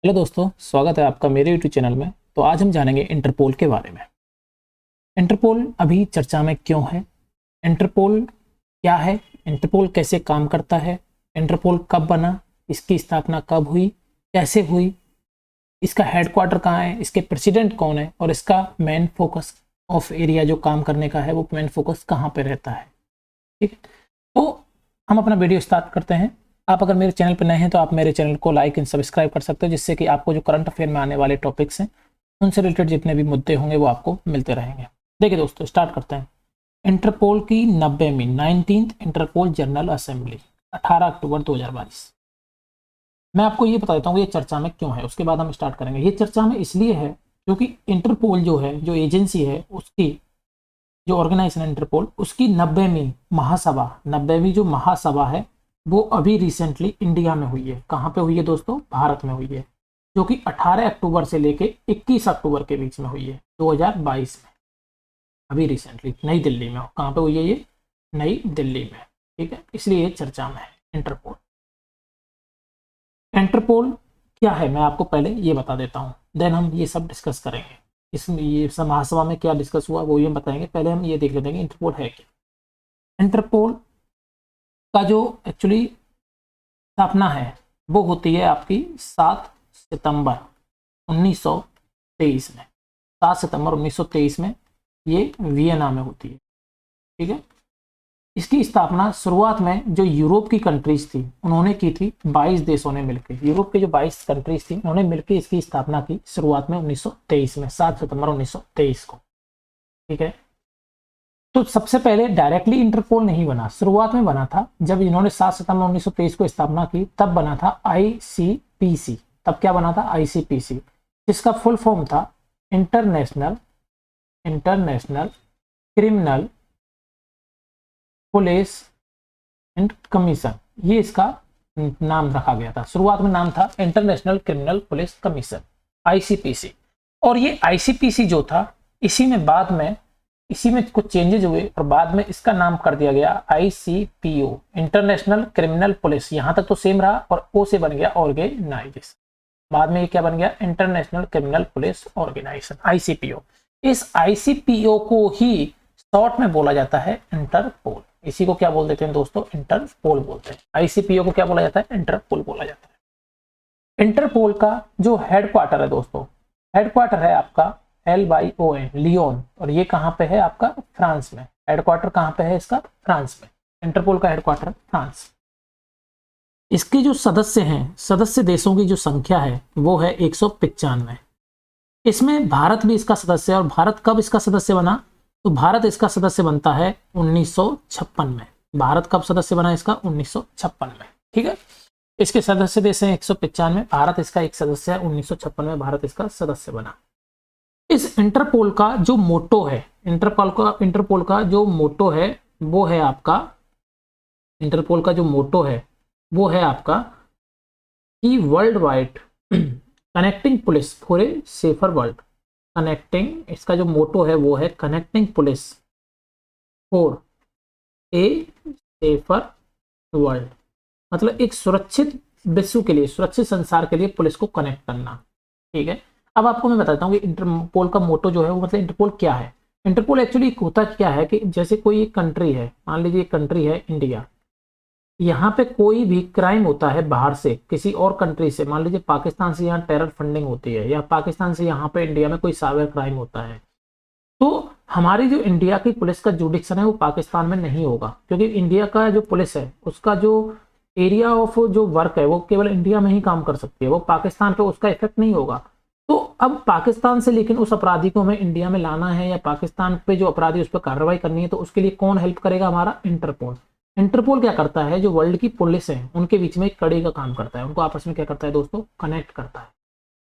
Hello दोस्तों, स्वागत है आपका मेरे यूट्यूब चैनल में। तो आज हम जानेंगे इंटरपोल के बारे में। इंटरपोल अभी चर्चा में क्यों है, इंटरपोल क्या है, इंटरपोल कैसे काम करता है, इंटरपोल कब बना, इसकी स्थापना कब हुई, कैसे हुई, इसका हेडक्वार्टर कहाँ है, इसके प्रेसिडेंट कौन है और इसका मेन फोकस ऑफ एरिया जो काम करने का है वो मेन फोकस कहाँ पे रहता है। ठीक है, तो हम अपना वीडियो स्टार्ट करते हैं। आप अगर मेरे चैनल पर नए हैं तो आप मेरे चैनल को लाइक एंड सब्सक्राइब कर सकते हो, जिससे कि आपको जो करंट अफेयर में आने वाले टॉपिक्स हैं उनसे रिलेटेड जितने भी मुद्दे होंगे वो आपको मिलते रहेंगे। देखिए दोस्तों, स्टार्ट करते हैं। इंटरपोल की 90वीं 19th इंटरपोल जनरल असेंबली 18 अक्टूबर 2022। मैं आपको ये बता देता हूँ ये चर्चा में क्यों है, उसके बाद हम स्टार्ट करेंगे। ये चर्चा में इसलिए है क्योंकि इंटरपोल जो है, जो एजेंसी है, उसकी जो ऑर्गेनाइजेशन इंटरपोल, उसकी 90वीं महासभा, 90वीं जो महासभा है वो अभी रिसेंटली इंडिया में हुई है। कहाँ पे हुई है दोस्तों? भारत में हुई है, जो कि 18 अक्टूबर से लेके 21 अक्टूबर के बीच में हुई है 2022 में, अभी रिसेंटली नई दिल्ली में। कहाँ पे हुई है ये? नई दिल्ली में। ठीक है, इसलिए ये चर्चा में है इंटरपोल। इंटरपोल क्या है मैं आपको पहले ये बता देता हूँ, देन हम ये सब डिस्कस करेंगे। इसमें ये सब महासभा में क्या डिस्कस हुआ वो ये बताएंगे। पहले हम ये देख लेते हैं कि इंटरपोल है क्या। इंटरपोल का जो एक्चुअली स्थापना है वो होती है आपकी 7 सितंबर 1923 में। 7 सितंबर 1923 में ये वियना में होती है। ठीक है, इसकी स्थापना शुरुआत में जो यूरोप की कंट्रीज थी उन्होंने की थी, 22 देशों ने मिलकर। यूरोप की जो 22 कंट्रीज थी उन्होंने मिलकर इसकी स्थापना की शुरुआत में 1923 में, 7 सितंबर 1923 को। ठीक है, तो सबसे पहले डायरेक्टली इंटरपोल नहीं बना, शुरुआत में बना था जब इन्होंने 7 सितंबर 1923 को स्थापना की, तब बना था आईसीपीसी। तब क्या बना था? आईसीपीसी, जिसका फुल फॉर्म था international criminal police and commission. ये इसका नाम रखा गया था। शुरुआत में नाम था international criminal police commission, ICPC. और ये आईसीपीसी जो था, इसी में कुछ चेंजेस हुए और बाद में इसका नाम कर दिया गया आईसीपीओ, इंटरनेशनल क्रिमिनल पुलिस। यहां तक तो सेम रहा और ओ से बन गया ऑर्गेनाइजेशन। बाद में ये क्या बन गया? International criminal police organization, ICPO. इस आईसीपीओ को ही शॉर्ट में बोला जाता है इंटरपोल। इसी को क्या बोल देते हैं दोस्तों? इंटरपोल बोलते हैं। आईसीपीओ को क्या बोला जाता है? इंटरपोल बोला जाता है। इंटरपोल का जो हेडक्वार्टर है दोस्तों, हेडक्वार्टर है आपका LYON, लियोन। और ये कहाँ पे है? आपका फ्रांस में। हेडक्वार्टर कहाँ पे है इसका? फ्रांस में। इंटरपोल का हेडक्वार्टर फ्रांस। इसके जो सदस्य हैं, सदस्य देशों की जो संख्या है वो है 195। इसमें भारत भी इसका सदस्य है। और भारत कब इसका सदस्य बना? तो भारत इसका सदस्य बनता है 1956 में। भारत कब सदस्य बना इसका? 1956 में। ठीक है, इसके सदस्य देश हैं 195, भारत इसका एक सदस्य है। 1956 में भारत इसका सदस्य बना। इस इंटरपोल का जो मोटो है, इंटरपोल का जो मोटो है वो है आपका, इंटरपोल का जो मोटो है वो है आपका कि world wide connecting police for a safer world. Connecting, इसका जो मोटो है वो है connecting police for a safer world. मतलब एक सुरक्षित विश्व के लिए, सुरक्षित संसार के लिए पुलिस को कनेक्ट करना। ठीक है, अब आपको मैं बताता हूँ कि इंटरपोल का मोटो जो है वो, मतलब इंटरपोल क्या है। इंटरपोल एक्चुअली होता क्या है कि जैसे कोई एक कंट्री है, मान लीजिए एक कंट्री है इंडिया, यहाँ पे कोई भी क्राइम होता है बाहर से, किसी और कंट्री से, मान लीजिए पाकिस्तान से यहाँ टेरर फंडिंग होती है, या पाकिस्तान से यहाँ पे इंडिया में कोई साइबर क्राइम होता है, तो हमारी जो इंडिया की पुलिस का जुडिक्शन है वो पाकिस्तान में नहीं होगा, क्योंकि इंडिया का जो पुलिस है उसका जो एरिया ऑफ जो वर्क है वो केवल इंडिया में ही काम कर सकती है, वो पाकिस्तान पे उसका इफेक्ट नहीं होगा। तो अब पाकिस्तान से लेकिन उस अपराधी को हमें इंडिया में लाना है, या पाकिस्तान पे जो अपराधी उस पर कार्रवाई करनी है, तो उसके लिए कौन हेल्प करेगा? हमारा इंटरपोल। इंटरपोल क्या करता है? जो वर्ल्ड की पुलिस है उनके बीच में एक कड़ी का काम करता है, उनको आपस में क्या करता है दोस्तों? कनेक्ट करता है।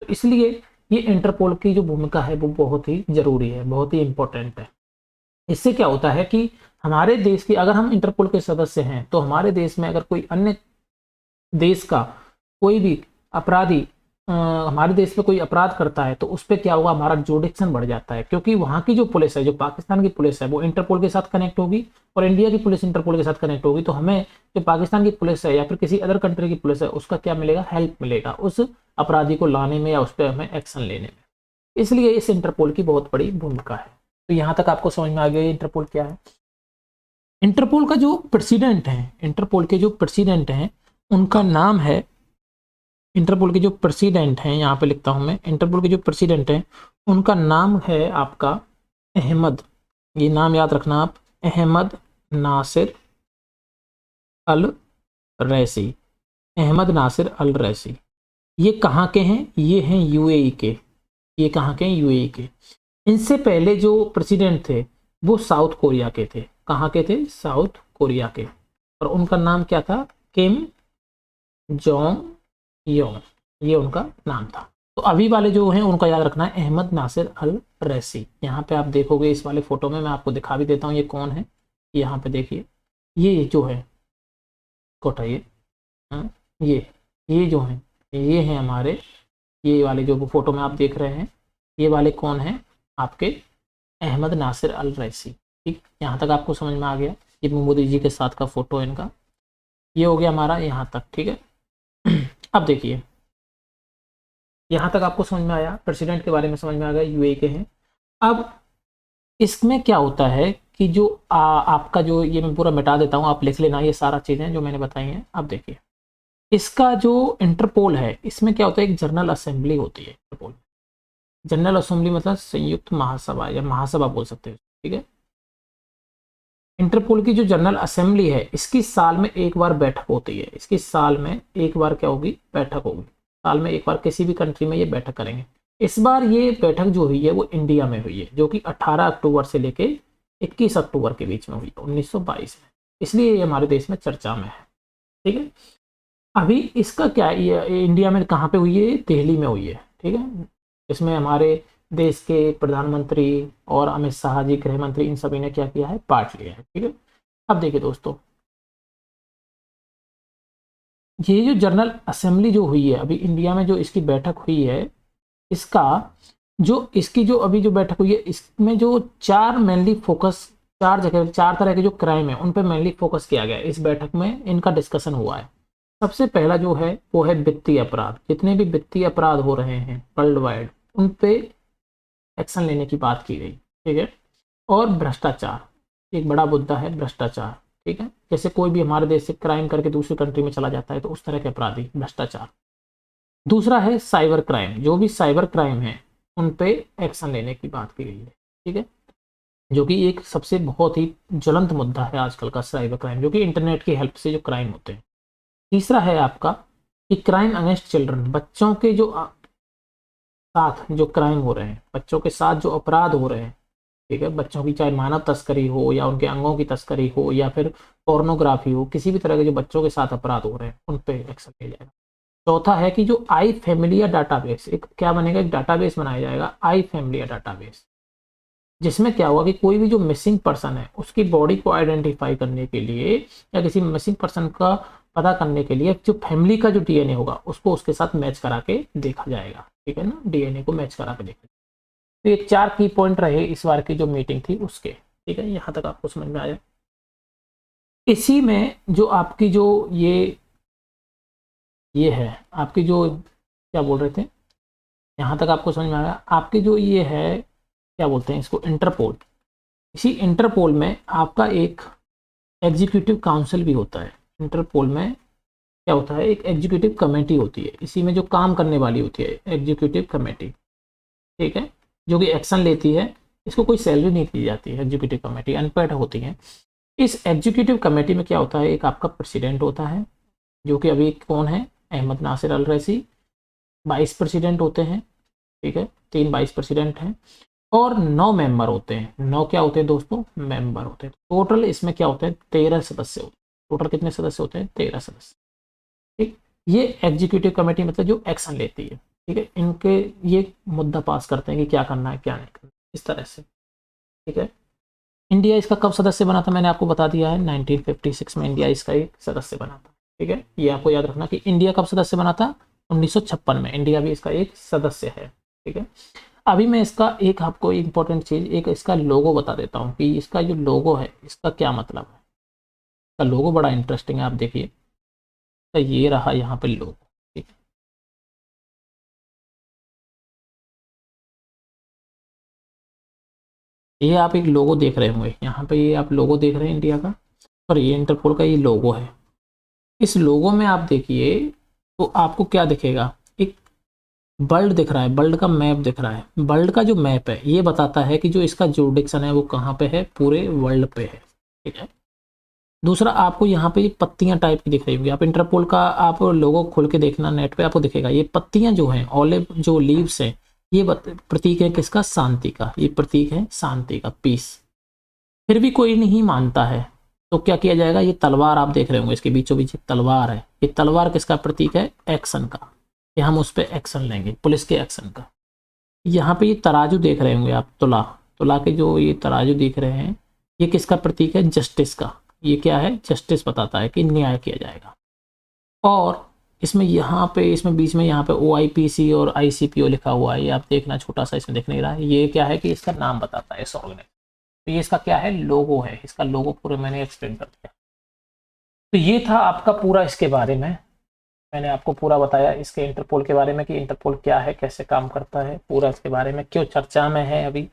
तो इसलिए ये इंटरपोल की जो भूमिका है वो बहुत ही जरूरी है, बहुत ही इंपॉर्टेंट है। इससे क्या होता है कि हमारे देश की, अगर हम इंटरपोल के सदस्य हैं तो हमारे देश में अगर कोई अन्य देश का कोई भी अपराधी हमारे देश में कोई अपराध करता है तो उस पर क्या होगा, हमारा जुडिक्शन बढ़ जाता है, क्योंकि वहाँ की जो पुलिस है, जो पाकिस्तान की पुलिस है, वो इंटरपोल के साथ कनेक्ट होगी और इंडिया की पुलिस इंटरपोल के साथ कनेक्ट होगी। तो हमें जो पाकिस्तान की पुलिस है या फिर किसी अदर कंट्री की पुलिस है, उसका क्या मिलेगा, हेल्प मिलेगा उस अपराधी को लाने में या उस पर हमें एक्शन लेने में। इसलिए इस इंटरपोल की बहुत बड़ी भूमिका है। तो यहाँ तक आपको समझ में आ गया इंटरपोल क्या है। इंटरपोल का जो प्रेसिडेंट है, इंटरपोल के जो प्रेसिडेंट हैं उनका नाम है, इंटरपोल के जो प्रेसिडेंट हैं, यहाँ पे लिखता हूं मैं, इंटरपोल के जो प्रेसिडेंट हैं उनका नाम है आपका अहमद, ये नाम याद रखना आप, अहमद नासिर अल रैसी, अहमद नासिर अल रैसी। ये कहाँ के हैं, ये हैं यूएई के, ये कहाँ के हैं, यूएई के। इनसे पहले जो प्रेसिडेंट थे वो साउथ कोरिया के थे। कहाँ के थे, साउथ कोरिया के, और उनका नाम क्या था, किम जोंग योंग, ये उनका नाम था। तो अभी वाले जो हैं उनका याद रखना है, अहमद नासिर अल रैसी। यहाँ पे आप देखोगे इस वाले फोटो में, मैं आपको दिखा भी देता हूँ ये कौन है। यहाँ पे देखिए, ये जो है कोटाइए, ये जो है, ये हैं हमारे, ये वाले जो फोटो में आप देख रहे हैं, ये वाले कौन है आपके, अहमद नासिर अल रैसी। ठीक, यहाँ तक आपको समझ में आ गया। ये मोदी जी के साथ का फोटो है इनका, ये हो गया हमारा यहाँ तक। ठीक है, अब देखिए यहाँ तक आपको समझ में आया, प्रेसिडेंट के बारे में समझ में आ गया, यूएई के हैं। अब इसमें क्या होता है कि जो आपका जो, ये मैं पूरा मिटा देता हूँ, आप लिख लेना ये सारा चीज़ें जो मैंने बताई हैं। अब देखिए इसका जो इंटरपोल है, इसमें क्या होता है, एक जनरल असेंबली होती है। इंटरपोल जनरल असेंबली मतलब संयुक्त महासभा या महासभा बोल सकते हैं। ठीक है, इंटरपोल की जो जनरल असेंबली है, इसकी साल में एक बार बैठक होती है। इसकी साल में एक बार क्या होगी, बैठक होगी। साल में एक बार किसी भी कंट्री में ये बैठक करेंगे। इस बार ये बैठक जो हुई है वो इंडिया में हुई है, जो कि 18 अक्टूबर से लेके 21 अक्टूबर के बीच में हुई, 1922 में। इसलिए ये हमारे देश में चर्चा में है। ठीक है, अभी इसका क्या है, ये इंडिया में कहाँ पे हुई है, दिल्ली में हुई है। ठीक है, इसमें हमारे देश के प्रधानमंत्री और अमित शाह जी गृह मंत्री, इन सभी ने क्या किया है, पार्ट लिया है। ठीक है, अब देखिए दोस्तों, ये जो जनरल असेंबली जो हुई है अभी इंडिया में, जो इसकी बैठक हुई है, इसका जो, इसकी जो अभी जो बैठक हुई है, इसमें जो चार मेनली फोकस, चार जगह, चार तरह के जो क्राइम है उन पे मेनली फोकस किया गया है। इस बैठक में इनका डिस्कशन हुआ है। सबसे पहला जो है वो है वित्तीय अपराध। जितने भी वित्तीय अपराध हो रहे हैं वर्ल्ड वाइड, उन पे एक्शन लेने की बात की गई। ठीक है, और भ्रष्टाचार, एक बड़ा मुद्दा है भ्रष्टाचार। ठीक है, जैसे कोई भी हमारे देश से क्राइम करके दूसरी कंट्री में चला जाता है तो उस तरह के अपराधी, भ्रष्टाचार। दूसरा है साइबर क्राइम, जो भी साइबर क्राइम है उन पे एक्शन लेने की बात की गई है। ठीक है, जो कि एक सबसे बहुत ही ज्वलंत मुद्दा है आजकल का, साइबर क्राइम, जो कि इंटरनेट की हेल्प से जो क्राइम होते हैं। तीसरा है आपका कि क्राइम अगेंस्ट चिल्ड्रन, बच्चों के जो साथ जो क्राइम हो रहे हैं, बच्चों के साथ जो अपराध हो रहे हैं। ठीक है, बच्चों की चाहे मानव तस्करी हो या उनके अंगों की तस्करी हो या फिर पोर्नोग्राफी हो, किसी भी तरह के जो बच्चों के साथ अपराध हो रहे हैं उन पे एक्शन लिया जाएगा। चौथा है कि जो आई फैमिलिया डाटाबेस, एक क्या बनेगा, एक डाटाबेस बनाया जाएगा, आई फैमिलिया डाटाबेस, जिसमें क्या होगा कि कोई भी जो मिसिंग पर्सन है उसकी बॉडी को आइडेंटिफाई करने के लिए या किसी मिसिंग पर्सन का पता करने के लिए जो फैमिली का जो डीएनए होगा उसको उसके साथ मैच करा के देखा जाएगा। ठीक है ना, डीएनए को मैच करा के देखा। तो ये चार की पॉइंट रहे इस बार की जो मीटिंग थी उसके। ठीक है, यहाँ तक आपको समझ में आया। इसी में जो आपकी जो ये है आपकी जो, क्या बोल रहे थे, यहाँ तक आपको समझ में आया। आपकी जो ये है, क्या बोलते हैं इसको, इंटरपोल। इसी इंटरपोल में आपका एक एग्जीक्यूटिव काउंसिल भी होता है। इंटरपोल में क्या होता है, एक एग्जीक्यूटिव कमेटी होती है, इसी में जो काम करने वाली होती है एग्जीक्यूटिव कमेटी। ठीक है, जो कि एक्शन लेती है। इसको कोई सैलरी नहीं दी जाती है, एग्जीक्यूटिव कमेटी अनपेड होती है। इस एग्जीक्यूटिव कमेटी में क्या होता है, एक आपका प्रेसिडेंट होता है, जो कि अभी कौन है, अहमद नासिर अल रैसी। वाइस प्रेसिडेंट होते हैं। ठीक है, 3 वाइस प्रेसिडेंट हैं और 9 मेंबर होते हैं। 9 क्या होते हैं दोस्तों, मेंबर होते हैं। टोटल इसमें क्या होते हैं, 13 सदस्य होते हैं। टोटल कितने सदस्य होते हैं, 13 सदस्य। ठीक, ये एग्जीक्यूटिव कमेटी मतलब जो एक्शन लेती है। ठीक है, इनके ये मुद्दा पास करते हैं कि क्या करना है क्या नहीं करना, इस तरह से। ठीक है, इंडिया इसका कब सदस्य बना था, मैंने आपको बता दिया है, 1956 में इंडिया इसका एक सदस्य बना था। ठीक है, ये आपको याद रखना कि इंडिया कब सदस्य बना था, 1956 में इंडिया भी इसका एक सदस्य है। ठीक है, अभी मैं इसका एक आपको इम्पोर्टेंट चीज, एक इसका लोगो बता देता हूँ कि इसका जो लोगो है इसका क्या मतलब है। इसका लोगो बड़ा इंटरेस्टिंग है, आप देखिए, तो ये रहा यहाँ पे लोगो। ठीक है, ये आप एक लोगो देख रहे होंगे यहाँ पे, ये आप लोगो देख रहे हैं इंडिया का, और ये इंटरपोल का ये लोगो है। इस लोगो में आप देखिए तो आपको क्या दिखेगा, एक वर्ल्ड दिख रहा है, वर्ल्ड का मैप दिख रहा है। वर्ल्ड का जो मैप है ये बताता है कि जो इसका जुरिडिक्शन है वो कहाँ पे है, पूरे वर्ल्ड पे है। ठीक है, दूसरा आपको यहाँ पे पत्तियां टाइप की दिख रही होंगी, आप इंटरपोल का आप लोगो खोल के देखना नेट पे, आपको दिखेगा ये पत्तियां जो हैं, ऑलिव जो लीव्स हैं, ये प्रतीक है किसका, शांति का, ये प्रतीक है शांति का, पीस। फिर भी कोई नहीं मानता है तो क्या किया जाएगा, ये तलवार आप देख रहे होंगे, इसके बीचों बीच तलवार है, ये तलवार किसका प्रतीक है, एक्शन का, ये हम उस पर एक्शन लेंगे, पुलिस के एक्शन का। यहाँ पे ये तराजू देख रहे होंगे आप, तुला, तुला के जो ये तराजू दिख रहे हैं, ये किसका प्रतीक है, जस्टिस का, ये क्या है, जस्टिस बताता है कि न्याय किया जाएगा। और इसमें यहाँ पे, इसमें बीच में यहाँ पे OIPC और ICPO लिखा हुआ है, ये आप देखना, छोटा सा इसमें दिख नहीं रहा है, ये क्या है कि इसका नाम बताता है इस ऑर्गेनाइजेशन। तो ये इसका क्या है, लोगो है, इसका लोगो पूरे मैंने एक्सप्लेन कर दिया। तो ये था आपका पूरा इसके बारे में, मैंने आपको पूरा बताया इसके इंटरपोल के बारे में कि इंटरपोल क्या है, कैसे काम करता है, पूरा इसके बारे में, क्यों चर्चा में है। अभी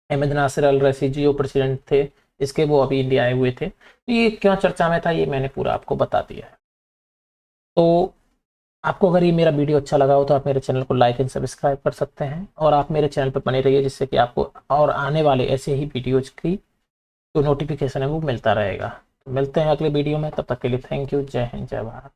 अहमद नासिर अल रईसी जो प्रेसिडेंट थे इसके, वो अभी इंडिया आए हुए थे, तो ये क्यों चर्चा में था ये मैंने पूरा आपको बता दिया है। तो आपको अगर ये मेरा वीडियो अच्छा लगा हो तो आप मेरे चैनल को लाइक एंड सब्सक्राइब कर सकते हैं, और आप मेरे चैनल पर बने रहिए, जिससे कि आपको और आने वाले ऐसे ही वीडियोज की जो नोटिफिकेशन है वो मिलता रहेगा। तो मिलते हैं अगले वीडियो में, तब तक के लिए थैंक यू, जय हिंद, जय भारत।